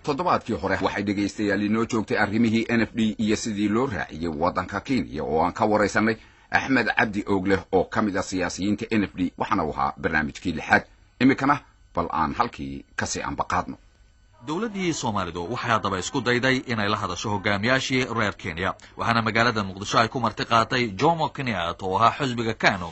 toddobaadkii hore waxay dhegaystayaal inoo joogtay arrimihii NFD iyo sidii loo raaciyay waddanka Kenya oo aan ka waraysanay Axmed Cabdi Oogle oo ka mid ah siyaasiyiinta NFD waxaana uu ahaa barnaamijkii lixaad imikana bal aan halkii ka sii anbaqaadno. dowladii Soomaalidu waxay hadaba isku dayday inay la hadasho hogaamiyaashii reer Kenya waxaana magaalada Muqdisho ay ku marti qaatay Jomo Kenyatta oo ahaa xisbiga KANU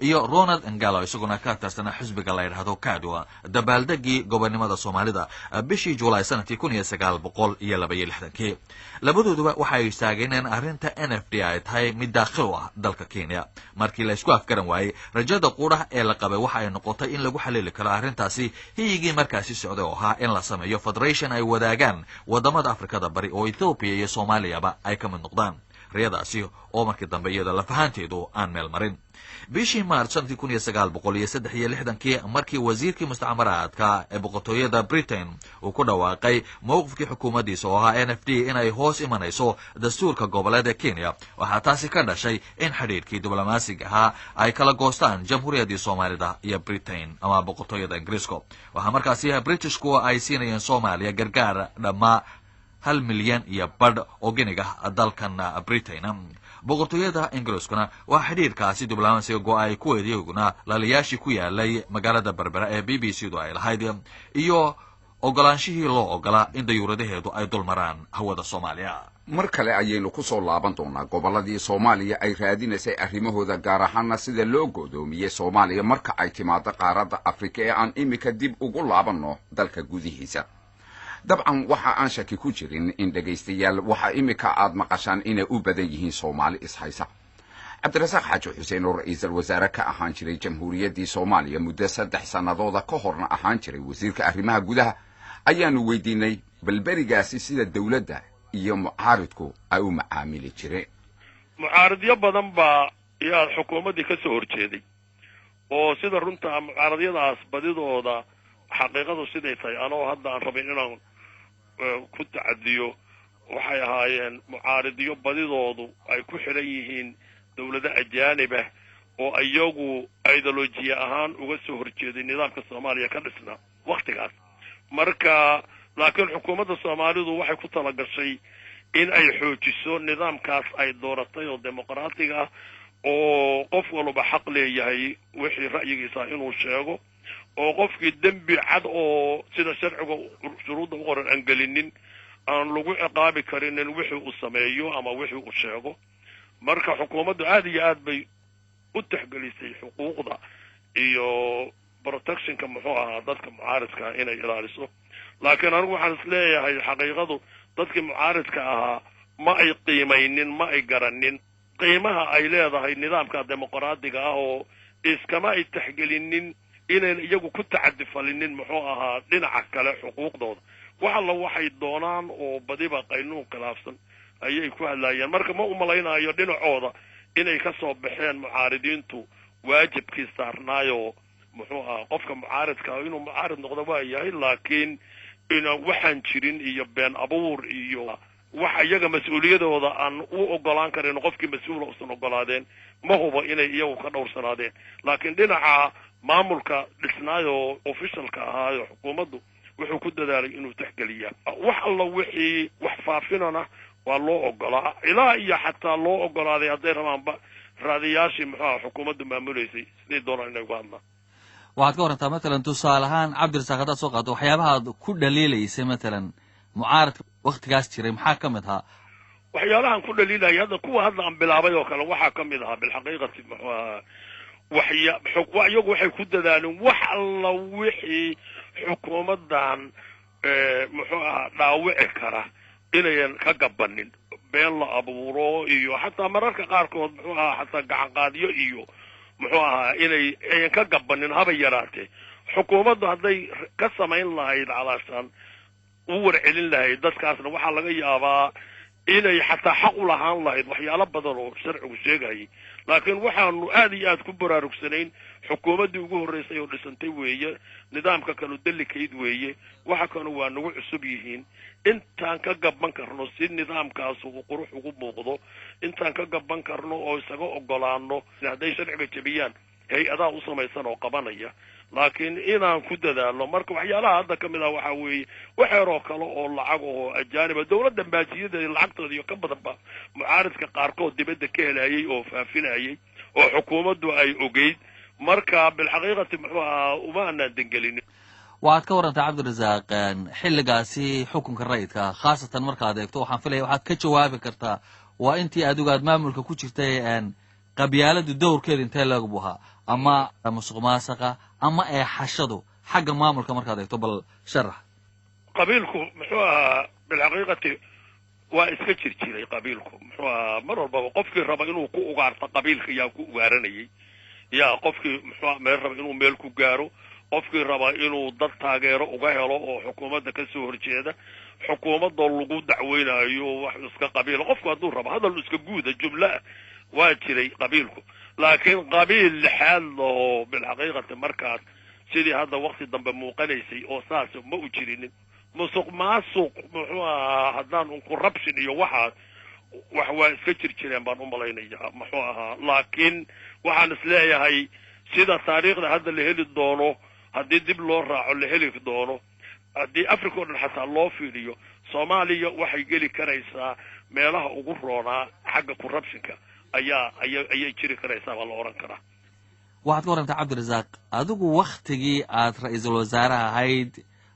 iyo Ronald Ngalo isaguna ka tirsan xisbiga la yiraahdo KADU dabaaldegii gobonimada Soomaalida bishii Juulaay sanadkii 1962 labadooduba waxay istaageen arrinta NFD ay tahay mid daaqil ah dalka Kenya markii la isku afgaran waayay rajada qurax ee la qabay waxa ay noqotay in lagu xalili karo arrintaasi hiyigii markaasi socday oo ahaa in la sameeyo federation ay wadaagaan wadamada Afrikada bari oo Ethiopia iyo Soomaaliya ay ka mid noqdaan riyadaasi oo markii dambe iyada la fahanteedu aan meel marin bishii Maarch sanadkii 1963 markii wasiirkii mustacmaraadka ee boqortooyada Britain uu ku dhawaaqay mowqifkii xukuumaddiisa oo ahaa NFD inay hoos imanayso dastuurka goboleed Kenya waxa taasi ka dhashay in xiriirkii diblomaasiga ahaa ay kala goostaan jamhuuriyadda Soomaalida iyo Britain ama boqortooyada Ingiriiska waxa markaasi Britishku ay siinayeen Soomaaliya gargaar dhamma 1 milyan iyo badh oo giniga dalkan Britain boqortooyada Ingiriiskuna waa xiriirkaasi diblomaasiga go'ay ku weediyoguna laliyaashii ku yaalay magaalada Berbera ee BBC-du ay lahayd iyo ogolaanshihii loo ogolaa in dayuuradaheedu ay dulmaraan hawada Soomaaliya mar kale ayaynu ku soo laaban doonaa goboladii Soomaaliya ay raadinaysay arrimahooda gaar ahaan sida loo go'doomiyay Soomaaliya marka ay timaado qaaradda Afrika ee aan imika dib ugu laabanno dalka gudihiisa dabcan waxa aan shaki ku jirin in dhagaystayaal waxa imika aad maqashaan inay u badan yihiin Soomaali ishaysa Cabdirasaaq Xaaji Xuseen oo ra'iisul wasaare ka ahaan jiray jamhuuriyaddii Soomaaliya muddo 3 sanadooda ka horna ahaan jiray wasiirka arrimaha gudaha ayaanu weydiinay balberigaasi sida dawladda iyo mucaaridku ay u macaamili jireen mucaaridyo badan baa yaa xukuumadii ka soo horjeeday oo sida runta mucaaridiyadaas badidooda xaqiiqadu siday tahay anoo hadda aan rabin inaan ku tacadiyo waxay ahaayeen mucaaridyo badidoodu ay ku xiran yihiin dawlado ajaanib ah oo iyagu ideolojiya ahaan uga soo horjeeday nidaamka Soomaaliya ka dhisna waqtigaas marka laakiin xukuumadda Soomaalidu waxay ku tala gashay in ay xoojiso nidaamkaas ay dooratay oo dimuqraadiga ah oo qof walba xaq leeyahay wixii ra'yigiisa inuu sheego oo qofkii dambi cad oo sida sharciga shuruudda u qoran aan gelinin aan lagu ciqaabi karin wixii uu sameeyo ama wixii uu sheego marka xukuumaddu aad iyo aad bay u taxgelisay xuquuqda iyo protectionka muxuu ahaa dadka mucaaridka inay ilaaliso laakiin anigu waxaan isleeyahay xaqiiqadu dadkii mucaaridka ahaa ma ay qiimaynin ma ay garanin qiimaha ay leedahay nidaamka dimuqraadiga ah oo iskama ay taxgelinin inay iyagu ku tacadifalinin muxuu ahaa dhinaca kale xuquuqdooda waxa la waxay doonaan oo badiba qaynuun khilaafsan ayay ku hadlayaan marka ma u malaynayo dhinacooda inay ka soo baxeen mucaaridiintu waajibkii saarnaayo muxuu ahaa qofka mucaaridka inuu mucaarid noqdo waa yahay laakiin in waxaan jirin iyo been abuur iyo waxa iyaga mas'uuliyadooda aan u ogolaan karin qofkii mas'uul uusan ogolaadeen ma hubo inay iyagu ka dhowrsanaadeen laakiin dhinaca maamulka dhisnaayo officialka ahaayo xukuumaddu wuxuu ku dadaalay inuu taxgeliya wax alla wixii wax faafinana waa loo ogolaa ilaa iyo xataa loo ogolaaday hadday rabaanba raadiyaashii muxuu xukuumaddu maamuleysay sidii doonaan inay uga hadlaan waxaad ka warantaa matalan tusaale ahaan Cabdirasaaq hadaad soo qaato waxyaabaha ku dhaliilaysay matalan mucaaradka waqtigaas jiray maxaa ka mid ahaa waxyaalahan ku dhaliilaya hadda kuwa hadda aan bilaabay oo kale waxaa ka mid ahaa bilxaqiiqati muxuu ahaa iyagu waxay ku dadaaleen wax alla wixii xukuumaddan muxuu ahaa dhaawici kara inayan ka gabanin been la abuuro iyo xataa mararka qaarkood muxuu ahaa xataa gacanqaadyo iyo muxuu ahaa inayan ka gabanin haba yaraatee xukuumaddu hadday ka samayn lahayd calaashaan u warcelin lahayd dadkaasna waxaa laga yaabaa inay xataa xaq u lahaan lahayd waxyaalo badan oo sharcigu sheegayay laakiin waxaanu aad iyo aad ku baraarugsanayn xukuumaddii ugu horreysay oo dhisantay weeye nidaamka kanu dalikayd weeye waxa kanu waa nagu cusub yihiin intaan ka gaban karno si nidaamkaas uu qurux ugu muuqdo intaan ka gaban karno oo isaga ogolaano hadday sharciga jabiyaan hay-adaha u samaysan oo qabanaya laakiin inaan ku dadaalo marka waxyaalaha hadda ka mid ah waxaa weeye waxeeroo kale oo lacag oo ajaaniba dawladda baajiyada lacagtooda iyo ka badanba mucaaridka qaarkood dibadda ka helayay oo faafinayay oo xukuumaddu ay ogeyd marka bilxaqiiqati muxuu ahaa uma aanaan dengelin waxaad ka warantay cabdirasaaq xilligaasi xukunka rayidka khaasatan markaad eegto waxaan filaya waxaad ka jawaabi kartaa waa intii adigu aad maamulka ku jirtay qabyaaladu dowrkeeda intee leeg buu ahaa ama musuq maasaqa ama eexashadu xagga maamulka markaad eegto bal sharax qabiilku muxuu ahaa bilxaqiiqati waa iska jir jiray qabiilku muxuu ahaa mar walbaba qofkii raba inuu ku ugaarto qabiilka yaa ku ugaaranayay yaa qofkii muxuu meel raba inuu meel ku gaaro qofkii raba inuu dad taageero uga helo oo xukuumadda ka soo horjeeda xukuumadoo lagu dacweynayo wax iska qabiil qofku hadduu rabo hadal iska guuda jumla waa jiray qabiilku laakiin qabiil lixaad loo bilxaqiiqati markaas sidii hadda waqti dambe muuqanaysay oo saas ma u jirinin musuq maasuq muxuu ahaa haddaan corruption iyo waxaas wax waa iska jir jireen baan u malaynayaa muxuu ahaa laakiin waxaan isleeyahay sida taariikhda hadda la heli doono haddii dib loo raaco la heli doono haddii africa oo dhan xataa loo fiiriyo soomaaliya waxay geli karaysaa meelaha ugu roonaa xagga corruptionka ayay jiri karaysaa baa la oran karaa waxaad ka warantay cabdirasaaq adigu waktigii aad ra-iisul wasaare ahayd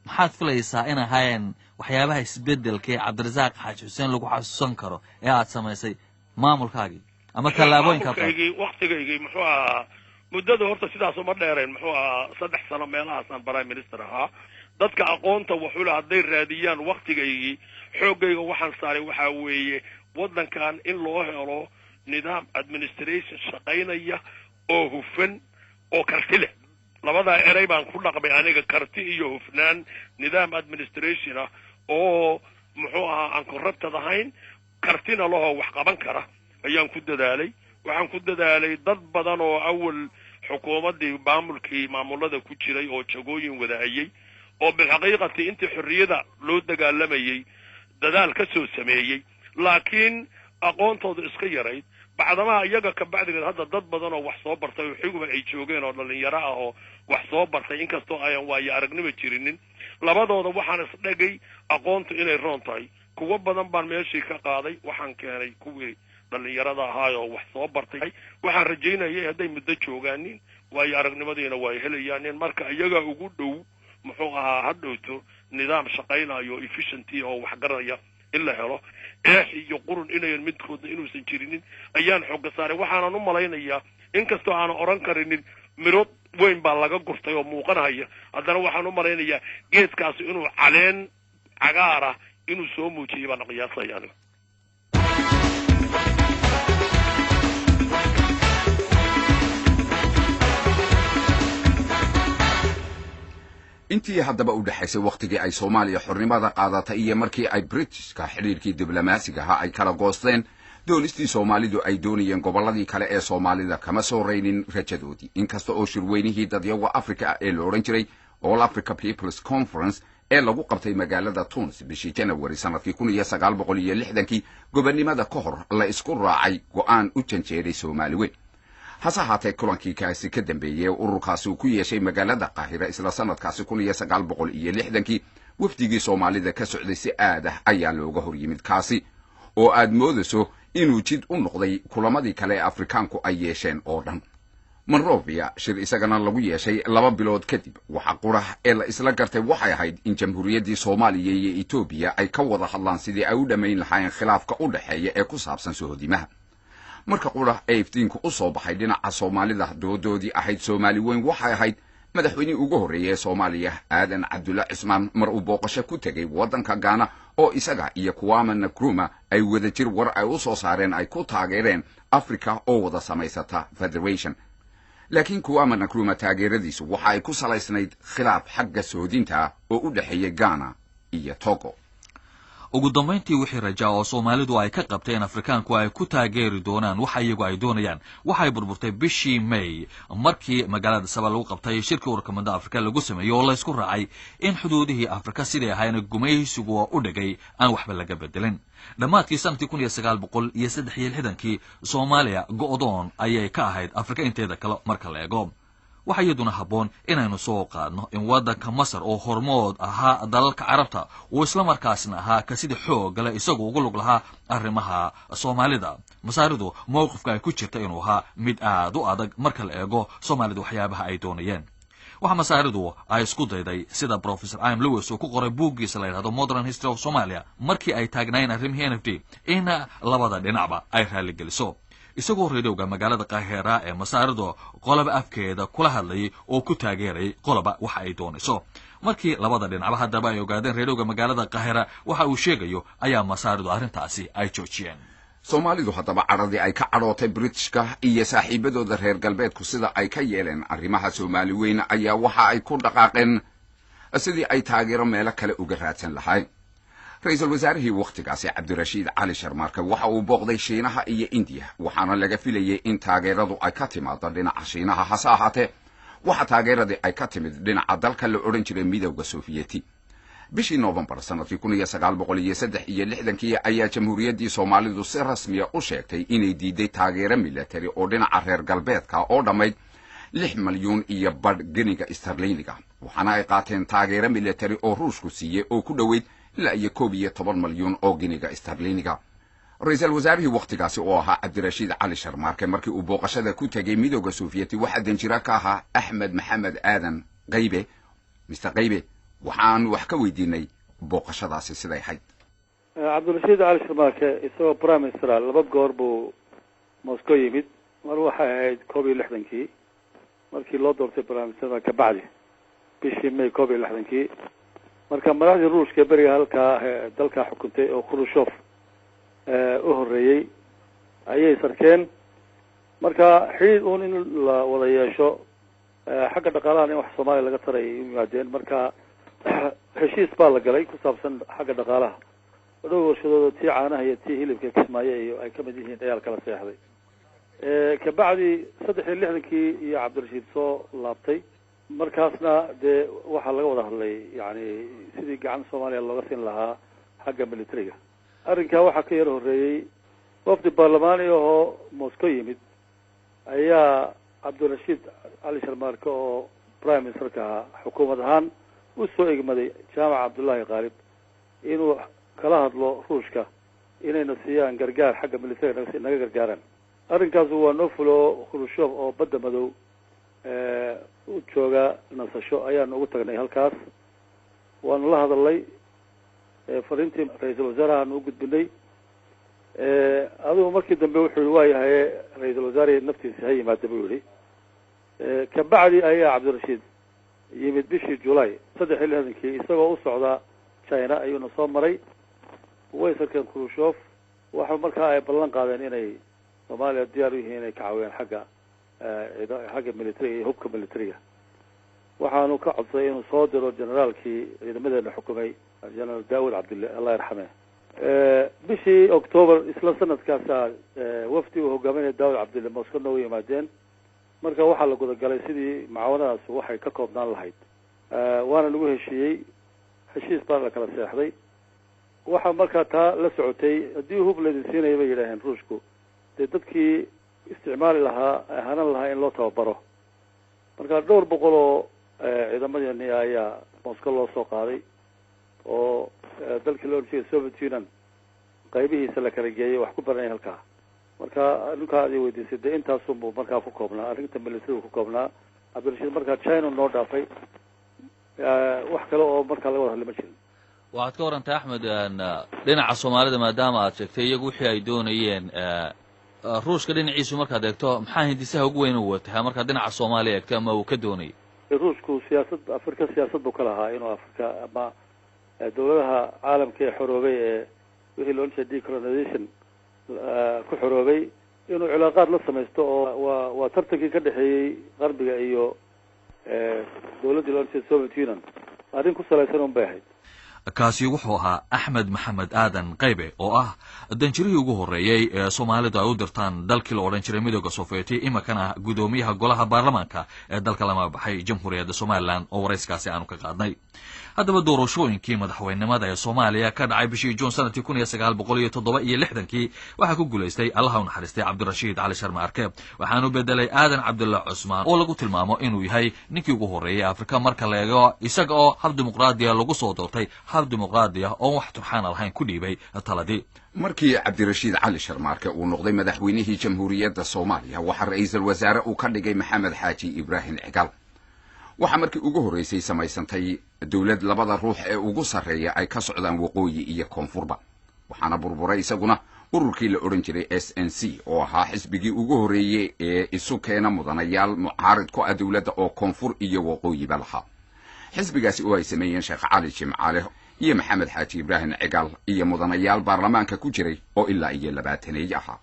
maxaad filaysaa in ahayn waxyaabaha isbedelka ee cabdirasaaq xaaji xuseen lagu xasuusan karo ee aad samaysay maamulkaagii ama tallaabooyinka waktigaygii muxuu ahaa muddada horta sidaas uma dheerayn muxuu ahaa 3 sano meelahaasaan prime minister ahaa dadka aqoonta wuxuu hadday raadiyaan waktigaygii xoogayga waxaan saaray waxaa weeye waddankan in loo helo nidaam administration shaqaynaya oo hufan oo karti leh labadaa eray baan ku dhaqmay aniga karti iyo hufnaan nidaam administration ah oo muxuu ahaa aan corrupted ahayn kartina lahoo wax qaban kara ayaan ku dadaalay waxaan ku dadaalay dad badan oo awal xukuumaddii maamulada ku jiray oo jagooyin wadaayay oo bilxaqiiqati intii xorriyada loo dagaalamayay dadaal ka soo sameeyey laakiin aqoontooda iska yarayd bacdamaha iyaga ka bacdigeed hadda dad badan oo wax soo bartay oo xiguba ay joogeen oo dhalinyaro ah oo wax soo bartay inkastoo ayan waayo aragnimo jirinin labadooda waxaan isdhegay aqoontu inay roon tahay kuwa badan baan meeshii ka qaaday waxaan keenay kuwii dhalinyarada ahaayoo wax soo bartay waxaan rajaynayay hadday muddo joogaanin waayo aragnimadiina waa helayaanin marka iyaga ugu dhow muxuu ahaa hadhowto nidaam shaqaynayo efficiency oo wax garanaya in la helo eex iyo qurun inayan midkoodna inuusan jirinin ayaan xooga saaray waxaanan u malaynayaa inkastoo aanan oran karinin miro weyn baa laga gurtay oo muuqanaya haddana waxaan u malaynayaa geedkaasi inuu caleen cagaara inuu soo muujiyay baan qiyaasaya aniga intii haddaba u dhaxaysay wakhtigii ay Soomaaliya xornimada qaadatay iyo markii ay Britishka xiriirkii diblomaasiga ahaa ay kala goosteen doonistii Soomaalidu ay doonayeen gobolladii kale ee Soomaalida kama soo reynin rajadoodii inkasta oo shirweynihii dadyawa Afrika ee la oran jiray All Africa People's Conference ee lagu qabtay magaalada Tunis bishii January sanadkii 1960 gobonimada ka hor la isku raacay go'aan u janjeeray Soomaaliweyn hase haatee kulankii kaasi ka dambeeyay ururkaasi ku yeeshay magaalada Qaahira isla sanadkaasi 1960 wafdigii Soomaalida ka socday si aad ah ayaa looga hor yimid kaasi oo aad moodayso inuu jid u noqday kulamadii kale ee Afrikaanku ay yeesheen oo dhan Monrovia shir isagana lagu yeeshay 2 bilood kadib waxa qurax ee la isla gartay waxay ahayd in jamhuuriyaddii Soomaaliya iyo Itoobiya ay ka wada hadlaan sidii ay u dhameyn lahaayeen khilaafka u dhaxeeya ee ku saabsan sohodimaha marka qurax ay iftiinku u soo baxay dhinaca Soomaalida doodoodii ahayd Soomaaliweyn waxay ahayd madaxweynihii ugu horeeyay Soomaaliya Aadan Cabdulla Cismaan mar uu booqasho ku tagay waddanka Ghana oo isaga iyo Kwame Nkrumah ay wada jir war ay u soo saareen ay ku taageereen Afrika oo wada samaysata federation laakiin Kwame Nkrumah taageeradiisu waxa ay ku salaysnayd khilaaf xagga soodinta oo u dhaxeeyay Ghana iyo Togo ugu dambayntii wixii rajaa oo Soomaalidu ay ka qabteen Afrikaanku ay ku taageeri doonaan waxa iyagu ay doonayaan waxay burburtay bishii May markii magaalada Sabal lagu qabtay shirka ururka Afrika lagu sameeyay oo la isku raacay in xuduudihii Afrika sidii ahayna gumaysigu u dhigay aan waxba laga bedelin dhamaadkii sanadkii 1963 Soomaaliya go'doon ayay ka ahayd Afrika inteeda kale marka la eego waxa iyaduna haboon inaynu soo qaadno in wadanka Masar oo hormood ahaa dalalka Carabta oo isla markaasna ahaa ka sida xoog leh isagu ugu lug lahaa arrimaha Soomaalida Masaaridu mowqifka ay ku jirta inuu ahaa mid aad u adag marka la eego Soomaalidu waxyaabaha ay doonayeen waxa Masaaridu ay isku dayday sida Professor Ian Lewis oo ku qoray buuggiisa la yiraahdo Modern History of Somalia markii ay taagnaayeen arrimihii NFD in labada dhinacba ay raali geliso isagoo reedowga magaalada Qaahira ee Masaaridu qolaba afkeeda kula hadlay oo ku taageeray qolaba waxa ay doonayso markii labada dhinacba hadaba ay ogaadeen reedowga magaalada Qaahira waxa uu sheegayo ayaa Masaaridu arrintaasi ay joojiyeen Soomaalidu haddaba caradii ay ka cadhootay Britishka iyo saaxiibadooda reer galbeedku sida ay ka yeeleen arrimaha Soomaali weyn ayaa waxa ay ku dhaqaaqeen sidii ay taageero meelo kale uga raadsan lahayn ra'iisul wasaarihii waqtigaasi Cabdirashiid Cali Sharmaarke waxa uu booqday Shiinaha iyo India waxaana laga filayay in taageeradu ay ka timaado dhinaca Shiinaha hase ahaatee waxa taageeradii ay ka timid dhinaca dalka la oran jiray Midowga Sofiyeeti bishii November sanadkii 1963 ayaa jamhuuriyaddii Soomaalidu si rasmi ah u sheegtay inay diiday taageero military oo dhinaca reer galbeedka oo dhamayd 6 milyan iyo badh giniga sterliniga waxaana ay qaateen taageero military oo Ruushku siiyay oo ku dhaweyd ilaa iyo 12 milyan oo giniga sterliniga ra'iisul wasaarihii waqtigaasi oo ahaa Cabdirashiid Cali Sharmaarke markii uu booqashada ku tagay Midowga Sofiyeeti waxa danjira ka ahaa Axmed Maxamed Aadan Qaybe Mr. Qaybe waxaan wax ka weydiinay booqashadaasi siday ahayd Cabdirashiid Cali Sharmaarke isagoo prime minister laba goor buu Moscow yimid mar waxa ahayd 1960 markii loo doortay prime minister ka bacdi bishii May 1960 marka madaxdii Ruushka bariga halka dalka xukuntay oo Khrushchev u horeeyay ayay sarkeen marka xiriir uun in la wada yeesho xagga dhaqaalaha in wax Soomaaliya laga taray yimaadeen marka heshiis baa la galay ku saabsan xagga dhaqaalaha wadoo warshadooda tii caanaha iyo tii hilibka Kismaayo iyo ay ka mid yihiin ayaa kala seexday ka bacdi 63kii iyo Cabdirashiid soo laabtay markaasna de waxa laga wada hadlay yani sidii gacan Soomaaliya looga siin lahaa xagga militariga arrinka waxa ka yar horeeyay wafdi baarlamaani oo Moscow yimid ayaa Cabdirashiid Cali Sharmaarke oo prime minister ka xukuumad ahaan u soo egmaday Jaamac Abdullaahi Qaalib inuu kala hadlo Ruushka inayna siiyaan gargaar xagga militariga naga gargaaraan arrinkaas waa noo fulo Khrushchev oo badda madow u jooga nasasho ayaan ugu tagnay halkaas waan la hadalay fariintii ra'iisul wasaaraha u gudbinay adoo markii dambe wuxuu waayahay ra'iisul wasaaraha naftiisa hay yimaado buu yiri ka bacdi ayaa Cabdirashiid yimid bishii July 63kii isagoo u socda China ayuu soo maray way sarkeen Khrushchev waxa markaa ay ballan qaadeen inay Soomaaliya diyaar u yihiin inay ka caawiyaan xagga militariga hubka militariga waxaanu ka codsaday inuu soo diro generaalkii ciidamada xukumay General Daawud Cabdille Allah yarxame bishii October isla sanadkaas wafdi uu hogaaminay Daawud Cabdille Moscow noo yimaadeen marka waxa la guda galay sidii macaawinadaas waxay ka koobnaan lahayd waana lagu heshiiyey heshiis baa la kala seexday waxa marka taa la socotay hadii hub la siinay bay yiraahdeen Ruushku dadkii isticmaali lahaa ahanan lahaa in loo tababaro marka dhowr boqol oo ciidamadii ayaa Moscow loo soo qaaday oo dalkii loo jeedo Soviet Union qaybihiisa la kala geeyay wax ku baranay halka marka ninka ay weydiisay intaas uu markaa ku koobnaa arrinta militariga ku koobnaa Cabdirashiid marka China noo dhaafay wax kale oo markaa laga wada hadlay ma jirin waxaad ka warantay Axmed dhinaca Soomaalida maadaama aad sheegtay iyagu wixii ay doonayeen Ruushka dhinaciisu markaad eegto maxaa hindisaha ugu weyn uu watay marka dhinaca Soomaaliya eegto ama uu ka doonay Ruushku siyaasad Afrika siyaasad buu kala ahaa inuu Afrika ama dawladaha caalamka ee xoroobay ee wixii loo jeeday decolonization ku xoroobay inuu cilaaqaad la sameesto oo waa tartankii ka dhaxeeyay qarbiga iyo dawladda loo jeedo Soviet Union arrin ku salaysan oo baahay kaasi wuxuu ahaa axmed maxamed aadan qaybe oo ah danjirihii ugu horreeyey ee soomaalidu ay u dirtaan dalkii la odhan jiray midooda sovieti imakana gudoomiyaha golaha baarlamaanka ee dalka lama baxay jamhuuriyadda somalilan oo warayskaasi aanu ka qaadnay haddaba doorashooyinkii madaxweynenimada ee soomaaliya ka dhacay bishii juun sanadkii 1976 waxaa ku guulaystay allaha u naxariistay cabdirashiid cali sharma arke waxaanu bedelay aadan cabdulla cusmaan oo lagu tilmaamo inuu yahay ninkii ugu horreeyey afrika marka la eego isaga oo hab dimuqraadiya lagu soo doortay hab dimuqraadiya oon wax turxaana lahayn ku dhiibay taladii markii cabdirashiid cali sharmaarke uu noqday madaxweynihii jamhuuriyadda soomaaliya waxaa ra'iisul wasaare uu ka dhigay maxamed xaaji ibraahim cigaal waxaa markii ugu horraysay samaysantay dawlad labada ruux ee ugu sarreeya ay ka socdaan waqooyi iyo koonfurba waxaana burburay isaguna ururkii la odhan jiray s n c oo ahaa xisbigii ugu horreeyey ee isu keena mudanayaal mucaarid ku ah dawladda oo koonfur iyo waqooyiba lahaa xisbigaasi oo ay sameeyeen sheekh cali jimcaale iyo maxamed xaaji ibraahim cigaal iyo mudanayaal baarlamaanka ku jiray oo ilaa iyo 20 ahaa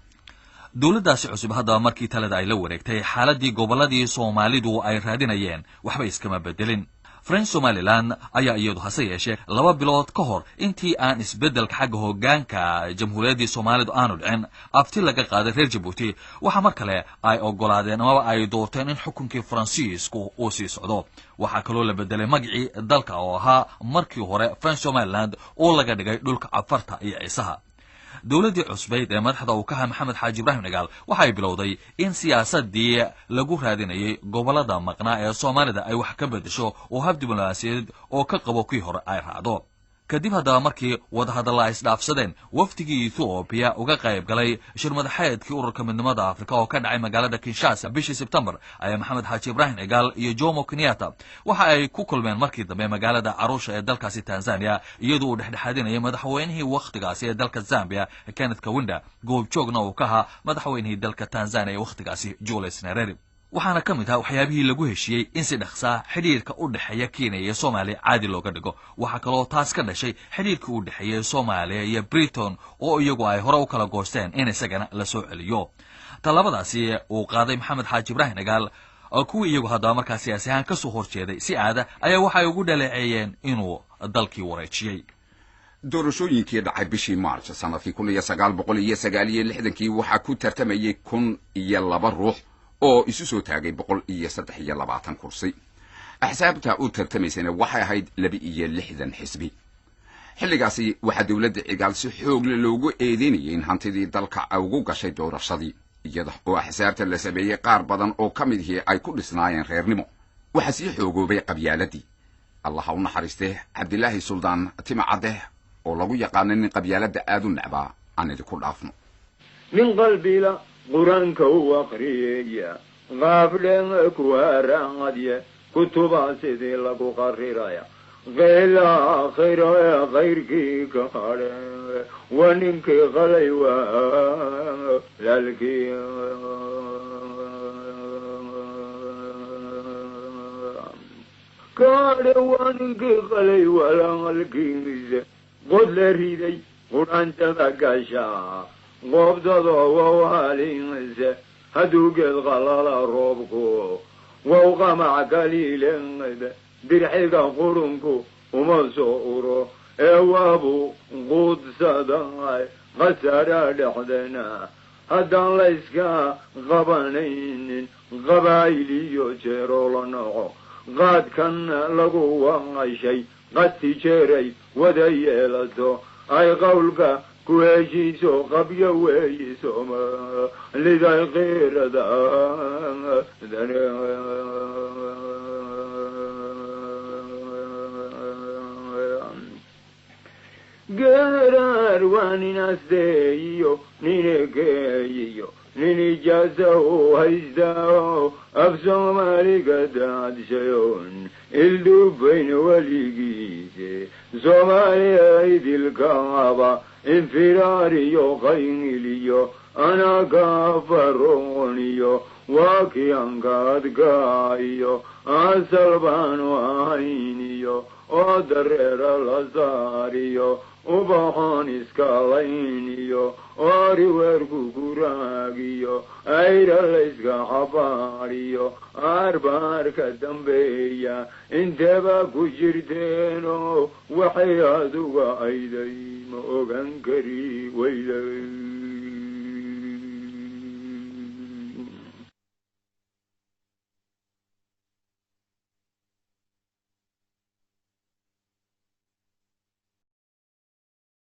dawladdaasi cusub haddaba markii talada ay la wareegtay xaaladii gobolladii soomaalidu ay raadinayeen waxba iskama bedelin french somalilan ayaa iyadu hase yeeshee 2 bilood ka hor intii aan isbeddelka xagga hoggaanka jamhuuriyaddii soomaalidu aanu dhicin abti laga qaaday reer jabuuti waxaa mar kale ay oggolaadeen amaba ay doorteen in xukunkii faransiisku uu sii socdo waxaa kaloo la bedelay magacii dalka oo ahaa markii hore french somaliland oo laga dhigay dhulka cafarta iyo ciisaha dawladdii cusbayd ee madaxda uu ka ahaa maxamed xaaji ibraahim cigaal waxay bilowday in siyaasadii lagu raadinayay gobollada maqnaa ee soomaalida ay wax ka beddesho oo hab diblomaasiyadeed oo ka qabo kii hore ay raacdo kadib haddaba markii wadahadalla ay isdhaafsadeen wafdigii ethoobiya uga qayb galay shirmadaxeedkii ururka midnimada afrika oo ka dhacay magaalada kinshasa bishii sebtembar ayaa maxamed xaaji ibraahim cigaal iyo jomo kenyatta waxa ay ku kulmeen markii dambe magaalada carusha ee dalkaasi tanzania iyadoo uu dhexdhexaadinayay madaxweynihii wakhtigaasi ee dalka zambia kenneth kawinda goobjoogna uu ka ahaa madaxweynihii dalka tanzania ee wakhtigaasi julius nyerere waxaana ka mid ah waxyaabihii lagu heshiiyey in si dhaqsaa xidhiirka u dhexeeya kenya iyo soomaaliya caadi looga dhigo waxaa kaloo taas ka dhashay xidhiirkii u dhexeeyey soomaaliya iyo britain oo iyagu ay hore u kala goosteen in isagana la soo celiyo talabadaasi uu qaaday maxamed xaaji ibraahim cigaal kuwii iyagu haddaba markaa siyaasi ahaan ka soo horjeeday si aada ayaa waxay ugu dhaleeceeyeen inuu dalkii wareejiyey doorashooyinkii dhacay bishii maarch sanadkii 1969 waxaa ku tartamayay 1,002 ruux oo isu soo taagay 123 kursi axsaabta u tartamaysana waxay ahayd 62 xisbi xilligaasi waxaa dawladda cigaal si xoog leh loogu eedeynayay in hantidii dalka ugu gashay doorashadii iyada oo axsaabta la sameeyey qaar badan oo ka mid ihii ay ku dhisnaayeen reernimo waxaa sii xoogoobay qabyaaladii allaha u naxariistee cabdilaahi suldaan timacadeh oo lagu yaqaanay nin qabyaaladda aad u necbaa aan idinku dhaafno min qalbila قرآنك وقرية غافلين كوارعادية كتبا سيدي لكو قريرايا غير آخر غيرك كهارة وننك غليوة للكي كهارة وننك غليوة للكي قد لريدي قرآن تبقى قبضة ووالينسة هدوك الغلال روبكو ووقمع قليل برحيق قرنكو ومسؤورو اوابو قود صداي غسر لحدنا هدان ليسكا غبانين غبايلي يجيرو لنعو قاد كان لقوا شي قد تجيري وديالتو اي قولك كويسو قبيا ويسو ما لذا غير ذا قرار واني ناس ديو نيني كيو نيني جازو هيزداو أفسو مالي قداد شيون إلدو بين وليقيسي سومالي ايدي الكعبة انفراريو خينيليو انا كافرونيو واكي انقاد قايو اسلبانو عينيو ودرر الازاريو وبحان اسكالينيو وري ورقو uraagiyo ayra layska xabaariyo aarbaarka dambeeya intaba ku jirteeno waxay aduga ayday ma ogan kari weyday